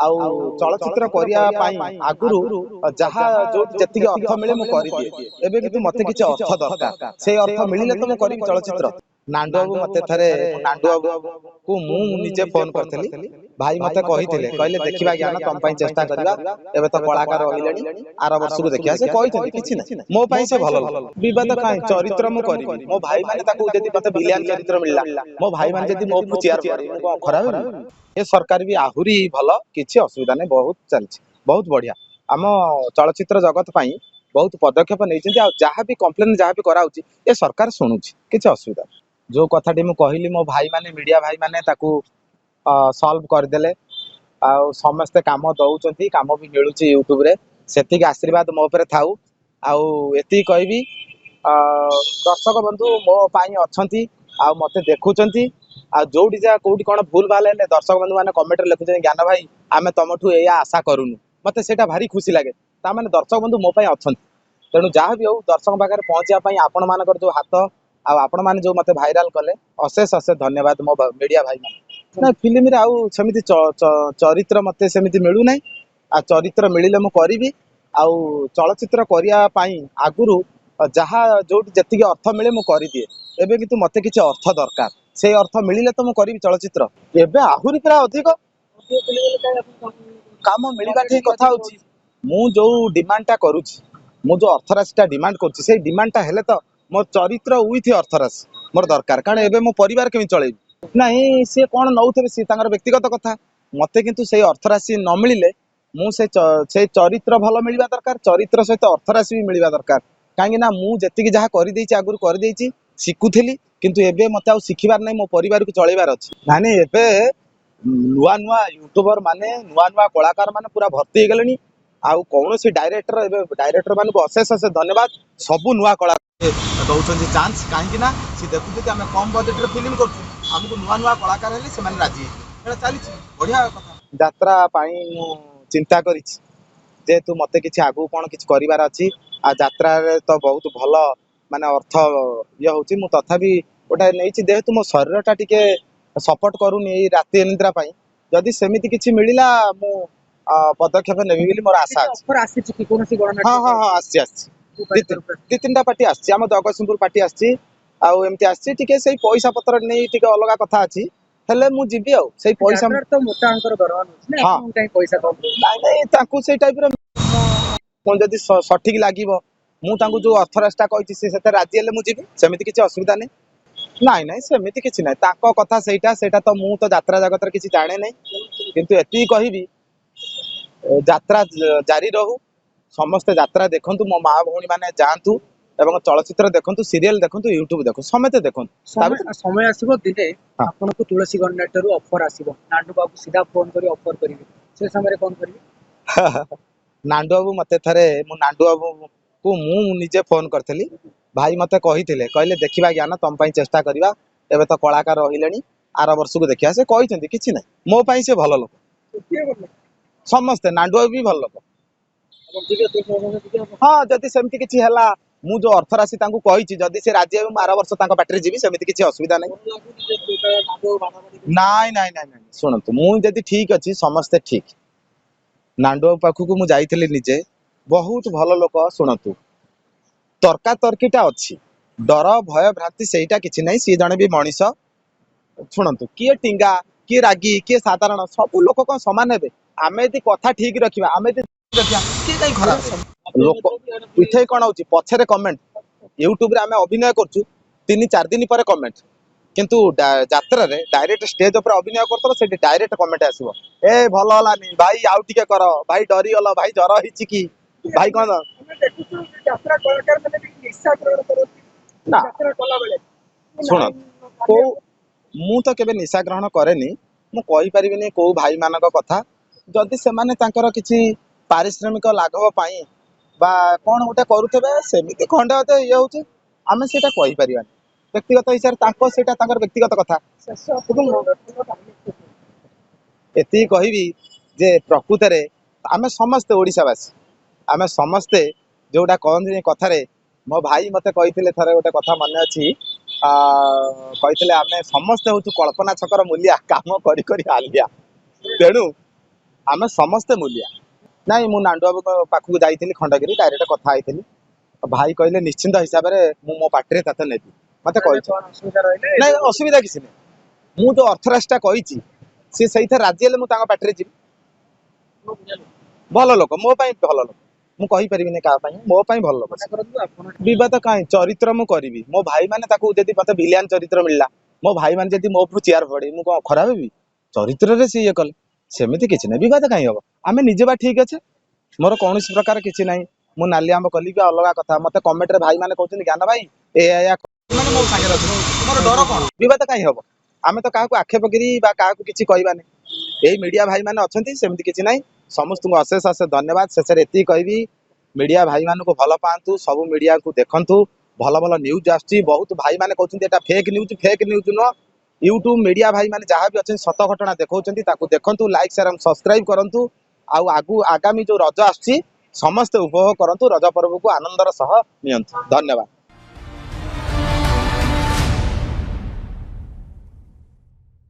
ଆଉ ଚଳଚ୍ଚିତ୍ର କରିବା ପାଇଁ ଆଗରୁ ଯାହା ଯୋଉଠି ଯେତିକି ଅର୍ଥ ମିଳେ ମୁଁ କରିଦିଏ। ଏବେ କିନ୍ତୁ ମତେ କିଛି ଅର୍ଥ ଦରକାର, ସେଇ ଅର୍ଥ ମିଳିଲେ ତ ମୁଁ କରିବି ଚଳଚ୍ଚିତ୍ର। ନାଣ୍ଡୁ ବାବୁ ମତେ ଥରେ ନାଣ୍ଡୁ ବାବୁକୁ ମୁଁ ନିଜେ ଫୋନ କରିଥିଲି। ଭାଇ ମତେ କହିଲେ ଦେଖିବା ଜ୍ଞାନ ତମ ପାଇଁ ଚେଷ୍ଟା କରିବା, ଏବେ ତ କଳାକାର ରହିଲେଣି, ଆର ବର୍ଷକୁ ଦେଖିବା। ସେ କହିଛନ୍ତି କିଛି ନାହିଁ, ମୋ ପାଇଁ ସେ ଭଲ ଲୋକ। ବିବାଦ କାହିଁ, ଚରିତ୍ର ମୁଁ କରିବି। ମୋ ଭାଇ ମାନେ ତାକୁ ଯଦି ମତେ ଭିଲିଆନ ଚରିତ୍ର ମିଳିଲା, ମୋ ଭାଇ ମାନେ ଯଦି ମୋ ଚିଆର କରିବେ, ମୁଁ କଣ ଖରାପ ହେବି? ଏ ସରକାର ବି ଆହୁରି ଭଲ, କିଛି ଅସୁବିଧା ନାହିଁ, ବହୁତ ଚାଲିଛି, ବହୁତ ବଢିଆ। ଆମ ଚଳଚ୍ଚିତ୍ର ଜଗତ ପାଇଁ ବହୁତ ପଦକ୍ଷେପ ନେଇଛନ୍ତି। ଆଉ ଯାହା ବି କମ୍ପ୍ଲେନ ଯାହା ବି କରାହଉଛି ଏ ସରକାର ଶୁଣୁଛି, କିଛି ଅସୁବିଧା ନାହିଁ। ଯୋଉ କଥାଟି ମୁଁ କହିଲି, ମୋ ଭାଇ ମାନେ ମିଡିଆ ଭାଇ ମାନେ ତାକୁ ସଲ୍ଭ କରିଦେଲେ। ଆଉ ସମସ୍ତେ କାମ ଦଉଛନ୍ତି, କାମ ବି ମିଳୁଛି ୟୁଟ୍ୟୁବରେ, ସେତିକି ଆଶୀର୍ବାଦ ମୋ ଉପରେ ଥାଉ। ଆଉ ଏତିକି କହିବି, ଦର୍ଶକ ବନ୍ଧୁ ମୋ ପାଇଁ ଅଛନ୍ତି, ଆଉ ମତେ ଦେଖୁଛନ୍ତି। ଆଉ ଯୋଉଠି ଯାହା କୋଉଠି କଣ ଭୁଲ ଭାଲ ହେଲେ ଦର୍ଶକ ବନ୍ଧୁ ମାନେ କମେଣ୍ଟରେ ଲେଖୁଛନ୍ତି, ଜ୍ଞାନ ଭାଇ ଆମେ ତମଠୁ ଏଇଆ ଆଶା କରୁନୁ। ମତେ ସେଇଟା ଭାରି ଖୁସି ଲାଗେ। ତାମାନେ ଦର୍ଶକ ବନ୍ଧୁ ମୋ ପାଇଁ ଅଛନ୍ତି। ତେଣୁ ଯାହା ବି ହଉ, ଦର୍ଶକ ପାଖରେ ପହଞ୍ଚିବା ପାଇଁ ଆପଣ ମାନଙ୍କର ଯୋଉ ହାତ, ଆଉ ଆପଣ ମାନେ ଯୋଉ ମତେ ଭାଇରାଲ କଲେ, ଅଶେଷ ଅଶେଷ ଧନ୍ୟବାଦ ମୋ ମିଡିଆ ଭାଇ ମାନେ। ନା ଫିଲ୍ମରେ ଆଉ ସେମିତି ଚରିତ୍ର ମତେ ସେମିତି ମିଳୁନାହିଁ। ଆଉ ଚରିତ୍ର ମିଳିଲେ ମୁଁ କରିବି। ଆଉ ଚଳଚ୍ଚିତ୍ର କରିବା ପାଇଁ ଆଗରୁ ଯାହା ଯୋଉଠି ଯେତିକି ଅର୍ଥ ମିଳେ ମୁଁ କରିଦିଏ। ଏବେ କିନ୍ତୁ ମତେ କିଛି ଅର୍ଥ ଦରକାର, ସେଇ ଅର୍ଥ ମିଳିଲେ ତ ମୁଁ କରିବି ଚଳଚ୍ଚିତ୍ର। ଏବେ ଆହୁରି ପୁରା ଅଧିକ କାମ ମିଳିବା ଠିକ କଥା ହଉଛି। ମୁଁ ଯୋଉ ଡିମାଣ୍ଡଟା କରୁଛି, ମୁଁ ଯୋଉ ଅର୍ଥରାଶିଟା ଡିମାଣ୍ଡ କରୁଛି, ସେଇ ଡିମାଣ୍ଡଟା ହେଲେ ତ ମୋ ଚରିତ୍ର ଉଇଥି ଅର୍ଥରାଶି ମୋର ଦରକାର। କାରଣ ଏବେ ମୋ ପରିବାର କେମିତି ଚଳେଇବି? ନାଇଁ, ସିଏ କଣ ନଉଥିବେ ସିଏ ତାଙ୍କର ବ୍ୟକ୍ତିଗତ କଥା। ମତେ କିନ୍ତୁ ସେଇ ଅର୍ଥରାଶି ନ ମିଳିଲେ, ମୁଁ ସେଇ ଚରିତ୍ର ଭଲ ମିଳିବା ଦରକାର, ଚରିତ୍ର ସହିତ ଅର୍ଥରାଶି ବି ମିଳିବା ଦରକାର। କାହିଁକି ନା ମୁଁ ଯେତିକି ଯାହା କରିଦେଇଛି, ଆଗରୁ କରିଦେଇଛି, ଶିଖୁଥିଲି। କିନ୍ତୁ ଏବେ ମତେ ଆଉ ଶିଖିବାର ନାହିଁ, ମୋ ପରିବାରକୁ ଚଳେଇବାର ଅଛି। ନାଇଁ ଏବେ ନୂଆ ନୂଆ ୟୁଟ୍ୟୁବର ମାନେ, ନୂଆ ନୂଆ କଳାକାର ମାନେ ପୁରା ଭର୍ତ୍ତି ହେଇଗଲେଣି। ଆଉ କୌଣସି ଡାଇରେକ୍ଟର, ଏବେ ଡାଇରେକ୍ଟର ମାନଙ୍କୁ ଅଶେଷ ଅଶେଷ ଧନ୍ୟବାଦ। ସବୁ ନୂଆ କଳାକାର ଦଉଛନ୍ତି ଚାନ୍ସ, କାହିଁକି ନା ସେ ଦେଖୁଛନ୍ତି ଆମେ କମ ବଜେଟରେ ଫିଲ୍ମ କରୁଛୁ, ଆମକୁ ନୂଆ ନୂଆ କଳାକାର ହେଲେ ସେମାନେ ରାଜି। ଏଇଟା ଚାଲିଛି, ବଢିଆ କଥା। ଯାତ୍ରା ପାଇଁ ମୁଁ ଚିନ୍ତା କରିଛି, ଯେହେତୁ ମତେ କିଛି ଆଗକୁ କଣ କିଛି କରିବାର ଅଛି। ଆଉ ଯାତ୍ରାରେ ତ ବହୁତ ଭଲ ମାନେ ଅର୍ଥ ଇଏ ହଉଛି। ମୁଁ ତଥାପି ଗୋଟେ ନେଇଛି, ଯେହେତୁ ମୋ ଶରୀରଟା ଟିକେ ସପୋର୍ଟ କରୁନି ଏଇ ରାତି ଅନିଦ୍ରା ପାଇଁ। ଯଦି ସେମିତି କିଛି ମିଳିଲା, ମୁଁ ପଦକ୍ଷେପ ନେବି ବୋଲି ମୋର ଆଶା ଅଛି। ହଁ ହଁ ହଁ, ଆସିଛି ଦି ତିନିଟା ପାର୍ଟି ଆସିଛି। ଆମ ଜଗତସିଂହପୁର ପାର୍ଟି ଆସିଛି, ଆଉ ଏମିତି ଆସିଛି। ଟିକେ ସେଇ ପଇସା ପତ୍ର ନେଇ ଟିକେ ଅଲଗା କଥା ଅଛି, ହେଲେ ମୁଁ ଯିବି। ଆଉ ସେଇ ପଇସା ନାଇଁ ନାଇଁ, ତାଙ୍କୁ ସେଇ ଟାଇପର ଯଦି ସଠିକ ଲାଗିବ, ମୁଁ ତାଙ୍କୁ ଯୋଉ ଅର୍ଥରାଶିଟା କହିଛି ସେ ସେଥିରେ ରାଜି ହେଲେ ମୁଁ ଯିବି, ସେମିତି କିଛି ଅସୁବିଧା ନାହିଁ। ନାଇଁ ନାଇଁ, ସେମିତି କିଛି ନାହିଁ, ତାଙ୍କ କଥା ସେଇଟା ତ ମୁଁ ତ ଯାତ୍ରା ଜଗତରେ କିଛି ଜାଣେ ନାହିଁ। କିନ୍ତୁ ଏତିକି କହିବି, ଯାତ୍ରା ଜାରି ରହୁ, ସମସ୍ତେ ଯାତ୍ରା ଦେଖନ୍ତୁ, ମୋ ମା ଭଉଣୀ ମାନେ ଯାଆନ୍ତୁ ଏବଂ ଚଳଚ୍ଚିତ୍ର ଦେଖନ୍ତୁ, ସିରିଏଲ ଦେଖନ୍ତୁ, ୟୁଟ୍ୟୁବ ଦେଖନ୍ତୁ, ସମସ୍ତେ ଦେଖନ୍ତୁ। ସମୟ ଆସିବ ଦିନେ ଆପଣଙ୍କୁ ତୁଳସୀ ଗଣନାଟ୍ୟରୁ ଅଫର ଆସିବ, ନାଣ୍ଡୁ ବାବୁ ସିଧା ଫୋନ କରି ଅଫର କରିବେ, ସେ ସମୟରେ କଣ କରିବେ? ନାଣ୍ଡୁ ବାବୁ ମତେ ଥରେ, ମୁଁ ନାଣ୍ଡୁ ବାବୁକୁ ମୁଁ ନିଜେ ଫୋନ କରିଥିଲି। ଭାଇ ମତେ କହିଲେ ଦେଖିବା ଜ୍ଞାନ ତମ ପାଇଁ ଚେଷ୍ଟା କରିବା, ଏବେ ତ କଳାକାର ରହିଲେଣି, ଆର ବର୍ଷକୁ ଦେଖିବା। ସେ କହିଛନ୍ତି କିଛି ନାହିଁ, ମୋ ପାଇଁ ସେ ଭଲ ଲୋକ। ସମସ୍ତେ, ନାଣ୍ଡୁ ବାବୁ ବି ଭଲ ଲୋକ। ହଁ, ଯଦି ସେମିତି କିଛି ହେଲା, ମୁଁ ଯୋଉ ଅର୍ଥ ରାଶି ତାଙ୍କୁ କହିଛି, ଯଦି ସେ ରାଜି ହେବେ, ମୁଁ ଆର ବର୍ଷ ତାଙ୍କ ପାଟିରେ ଯିବି, ସେମିତି କିଛି ଅସୁବିଧା ନାହିଁ। ନାଇଁ ନାଇଁ ନାଇଁ ନାଇଁ, ଶୁଣନ୍ତୁ, ମୁଁ ଯଦି ଠିକ ଅଛି, ସମସ୍ତେ ଠିକ। ନାଣ୍ଡୁ ବାବୁ ପାଖକୁ ମୁଁ ଯାଇଥିଲି ନିଜେ, ବହୁତ ଭଲ ଲୋକ। ଶୁଣନ୍ତୁ, ତର୍କାତର୍କିଟା ଅଛି, ଡର ଭୟ ଭ୍ରାନ୍ତି ସେଇଟା କିଛି ନାହିଁ, ସିଏ ଜଣେ ବି ମଣିଷ। ଶୁଣନ୍ତୁ, କିଏ ଟିଙ୍ଗା, କିଏ ରାଗି, କିଏ ସାଧାରଣ, ସବୁ ଲୋକ କଣ ସମାନ ହେବେ? ଆମେ ଯଦି କଥା ଠିକ ରଖିବା, ଆମେ ଯଦି ରଖିବା, କିଏ କାହିଁ ଖରାପ ଲୋକ ପିଠେଇ କଣ ହଉଛି ପଛରେ କମେଣ୍ଟ। ୟୁଟ୍ୟୁବରେ ଆମେ ଅଭିନୟ କରୁଛୁ, 3-4 ଦିନ ପରେ କମେଣ୍ଟ। କିନ୍ତୁ ଯାତ୍ରାରେ ଡାଇରେକ୍ଟ ଷ୍ଟେଜ ଉପରେ ଅଭିନୟ କରୁଥିବ, ସେଠି ଡାଇରେକ୍ଟ କମେଣ୍ଟ ଆସିବ, ଏ ଭଲ ହେଲାନି ଭାଇ, ଆଉ ଟିକେ କର ଭାଇ, ଡରିଗଲ ଭାଇ, ଜର ହେଇଛି କି ଭାଇ, କଣ ନା। ଶୁଣ, କୋଉ ମୁଁ ତ କେବେ ନିଶା ଗ୍ରହଣ କରେନି। ମୁଁ କହିପାରିବିନି କୋଉ ଭାଇ ମାନଙ୍କ କଥା। ଯଦି ସେମାନେ ତାଙ୍କର କିଛି ପାରିଶ୍ରମିକ ଲାଘବ ପାଇଁ ବା କଣ ଗୋଟେ କରୁଥିବେ, ସେମିତି ଖଣ୍ଡେ ଅଧେ ଇଏ ହଉଛି, ଆମେ ସେଇଟା କହିପାରିବାନି। ବ୍ୟକ୍ତିଗତ ହିସାବରେ ସେଇଟା ତାଙ୍କର ବ୍ୟକ୍ତିଗତ କଥା। ଏତିକି କହିବି ଯେ ପ୍ରକୃତରେ ଆମେ ସମସ୍ତେ ଓଡ଼ିଶାବାସୀ, ଆମେ ସମସ୍ତେ ଯୋଉଟା କହନ୍ତିନି କଥାରେ, ମୋ ଭାଇ ମତେ କହିଥିଲେ ଥରେ ଗୋଟେ କଥା ମନେ ଅଛି, କହିଥିଲେ ଆମେ ସମସ୍ତେ ହଉଛୁ କଳ୍ପନା ଛକର ମୂଲିଆ, କାମ କରି କରି ହାଲିଆ। ତେଣୁ ଆମେ ସମସ୍ତେ ମୂଲିଆ। ନାଇଁ ମୁଁ ନାଣ୍ଡୁ ବାବୁଙ୍କ ପାଖକୁ ଯାଇଥିଲି ଖଣ୍ଡଗିରି ଡାଇରେକ୍ଟ କଥା ହେଇଥିଲି। ଭାଇ କହିଲେ ନିଶ୍ଚିନ୍ତ ହିସାବରେ ମୁଁ ମୋ ପାଟିରେ ତତେ ନେବି ମତେ କହିଛି। କଣ ଅସୁବିଧା ରହିଲେ ନାଇଁ ଅସୁବିଧା କିଛି ନାହିଁ। ମୁଁ ଯୋଉ ଅର୍ଥ ରାଶିଟା କହିଛି ସିଏ ସେଇଥିରେ ରାଜି ହେଲେ ମୁଁ ତାଙ୍କ ପାଟିରେ ଯିବି। ଭଲ ଲୋକ ମୋ ପାଇଁ ଭଲ ଲୋକ। ମୁଁ କହିପାରିବିନି କାହା ପାଇଁ ମୋ ପାଇଁ ଭଲ ଲୋକ। ମନେ କରନ୍ତୁ ଆପଣ ବିବାଦ କାହିଁ ଚରିତ୍ର ମୁଁ କରିବି। ମୋ ଭାଇ ମାନେ ତାକୁ ଯଦି ମତେ ଭିଲିଆନ ଚରିତ୍ର ମିଳିଲା ମୋ ଭାଇ ମାନେ ଯଦି ମୋ ଉପରୁ ଚିଆର ଫୋଡେ ମୁଁ କଣ ଖରାପ ହେବି? ଚରିତ୍ରରେ ସିଏ ଇଏ କଲେ ସେମିତି କିଛି ନାହିଁ। ବିବାଦ କାହିଁ ହବ? ଆମେ ନିଜେ ବା ଠିକ ଅଛେ। ମୋର କୌଣସି ପ୍ରକାର କିଛି ନାହିଁ। ମୁଁ ନାଲି ଆମ୍ବ କଲି କି ଅଲଗା କଥା। ମତେ କମେଣ୍ଟରେ ଭାଇ ମାନେ କହୁଛନ୍ତି ଜ୍ଞାନ ଭାଇ ଏଇଆ ମାନେ ମୋ ସାଙ୍ଗରେ ଅଛନ୍ତି। ମୋର ଡର କଣ? ବିବାଦ କାହିଁ ହବ? ଆମେ ତ କାହାକୁ ଆକ୍ଷେପ କରି ବା କାହାକୁ କିଛି କହିବାନି। ଏଇ ମିଡିଆ ଭାଇ ମାନେ ଅଛନ୍ତି ସେମିତି କିଛି ନାହିଁ। ସମସ୍ତଙ୍କୁ ଅଶେଷ ଅଶେଷ ଧନ୍ୟବାଦ। ଶେଷରେ ଏତିକି କହିବି ମିଡିଆ ଭାଇ ମାନଙ୍କୁ ଭଲ ପାଆନ୍ତୁ। ସବୁ ମିଡିଆକୁ ଦେଖନ୍ତୁ। ଭଲ ଭଲ ନ୍ୟୁଜ ଆସୁଛି। ବହୁତ ଭାଇ ମାନେ କହୁଛନ୍ତି ଏଟା ଫେକ୍ ନ୍ୟୁଜ ନୁହଁ। ୟୁଟ୍ୟୁବ ମିଡିଆ ଭାଇ ମାନେ ଯାହା ବି ଅଛନ୍ତି ସତ ଘଟଣା ଦେଖଉଛନ୍ତି ତାକୁ ଦେଖନ୍ତୁ। ଲାଇକ୍ ସେୟାର ସବସ୍କ୍ରାଇବ କରନ୍ତୁ। ଆଉ ଆଗାମୀ ଯୋଉ ରଜ ଆସୁଛି ସମସ୍ତେ ଉପଭୋଗ କରନ୍ତୁ। ରଜ ପର୍ବକୁ ଆନନ୍ଦର ସହ ନିଅନ୍ତୁ। ଧନ୍ୟବାଦ।